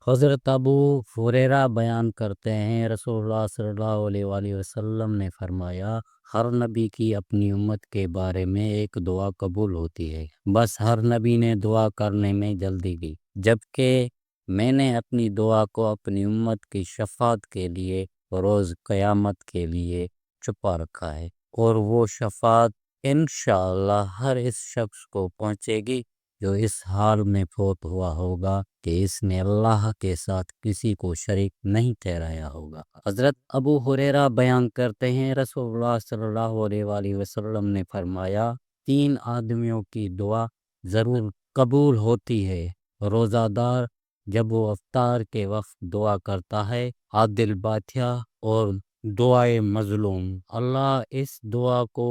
حضرت ابو ہریرہ بیان کرتے ہیں رسول اللہ صلی اللہ علیہ وآلہ وسلم نے فرمایا، ہر نبی کی اپنی امت کے بارے میں ایک دعا قبول ہوتی ہے، بس ہر نبی نے دعا کرنے میں جلدی کی، جبکہ میں نے اپنی دعا کو اپنی امت کی شفاعت کے لیے روز قیامت کے لیے چھپا رکھا ہے، اور وہ شفاعت انشاءاللہ ہر اس شخص کو پہنچے گی جو اس حال میں فوت ہوا ہوگا کہ اس نے اللہ کے ساتھ کسی کو شریک نہیں ٹھہرایا ہوگا۔ حضرت ابو ہریرہ بیان کرتے ہیں رسول اللہ صلی اللہ علیہ وآلہ وسلم نے فرمایا، 3 آدمیوں کی دعا ضرور قبول ہوتی ہے: روزہ دار جب وہ افطار کے وقت دعا کرتا ہے، عادل بادشاہ، اور دعائے مظلوم۔ اللہ اس دعا کو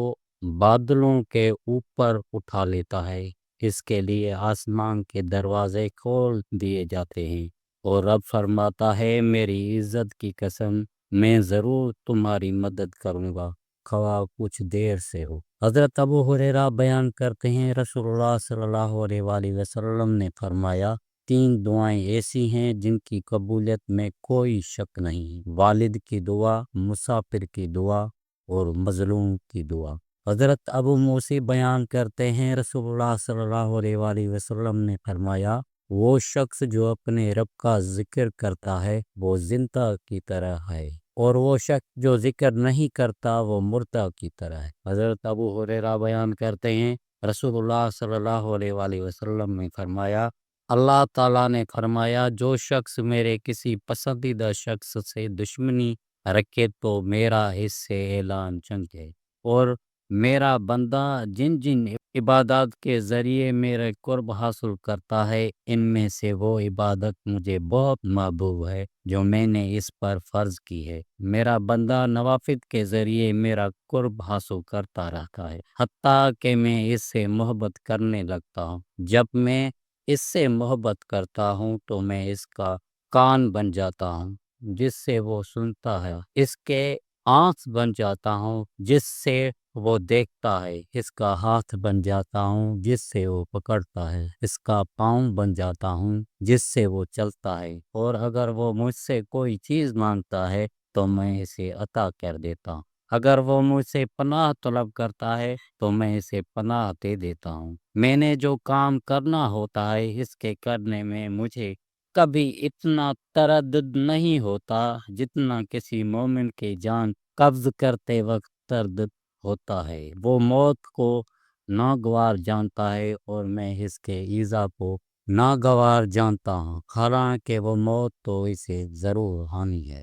بادلوں کے اوپر اٹھا لیتا ہے، اس کے لیے آسمان کے دروازے کھول دیے جاتے ہیں، اور رب فرماتا ہے، میری عزت کی قسم، میں ضرور تمہاری مدد کروں گا، خواہ کچھ دیر سے ہو۔ حضرت ابو ہریرہ بیان کرتے ہیں رسول اللہ صلی اللہ علیہ وآلہ وسلم نے فرمایا، 3 دعائیں ایسی ہیں جن کی قبولیت میں کوئی شک نہیں: والد کی دعا، مسافر کی دعا، اور مظلوم کی دعا۔ حضرت ابو موسی بیان کرتے ہیں رسول اللہ صلی اللہ علیہ وآلہ وسلم نے فرمایا، وہ شخص جو اپنے رب کا ذکر کرتا ہے وہ زندہ کی طرح ہے، اور وہ شخص جو ذکر نہیں کرتا وہ مردہ کی طرح ہے۔ حضرت ابو ہریرہ بیان کرتے ہیں رسول اللہ صلی اللہ علیہ وآلہ وسلم نے فرمایا، اللہ تعالیٰ نے فرمایا، جو شخص میرے کسی پسندیدہ شخص سے دشمنی رکھے تو میرا اس سے اعلان جنگ ہے، اور میرا بندہ جن جن عبادات کے ذریعے میرے قرب حاصل کرتا ہے، ان میں سے وہ عبادت مجھے بہت محبوب ہے جو میں نے اس پر فرض کی ہے۔ میرا بندہ نوافل کے ذریعے میرا قرب حاصل کرتا رہتا ہے، حتیٰ کہ میں اس سے محبت کرنے لگتا ہوں۔ جب میں اس سے محبت کرتا ہوں تو میں اس کا کان بن جاتا ہوں جس سے وہ سنتا ہے، اس کے آنکھ بن جاتا ہوں جس سے وہ دیکھتا ہے، اس کا ہاتھ بن جاتا ہوں جس سے وہ پکڑتا ہے، اس کا پاؤں بن جاتا ہوں جس سے وہ چلتا ہے، اور اگر وہ مجھ سے کوئی چیز مانگتا ہے تو میں اسے عطا کر دیتا ہوں، اگر وہ مجھ سے پناہ طلب کرتا ہے تو میں اسے پناہ دے دیتا ہوں۔ میں نے جو کام کرنا ہوتا ہے اس کے کرنے میں مجھے کبھی اتنا تردد نہیں ہوتا جتنا کسی مومن کی جان قبض کرتے وقت تردد ہوتا ہے۔ وہ موت کو ناگوار جانتا ہے اور میں اس کے ایذا کو ناگوار جانتا ہوں، حالانکہ وہ موت تو اسے ضرور آنی ہے۔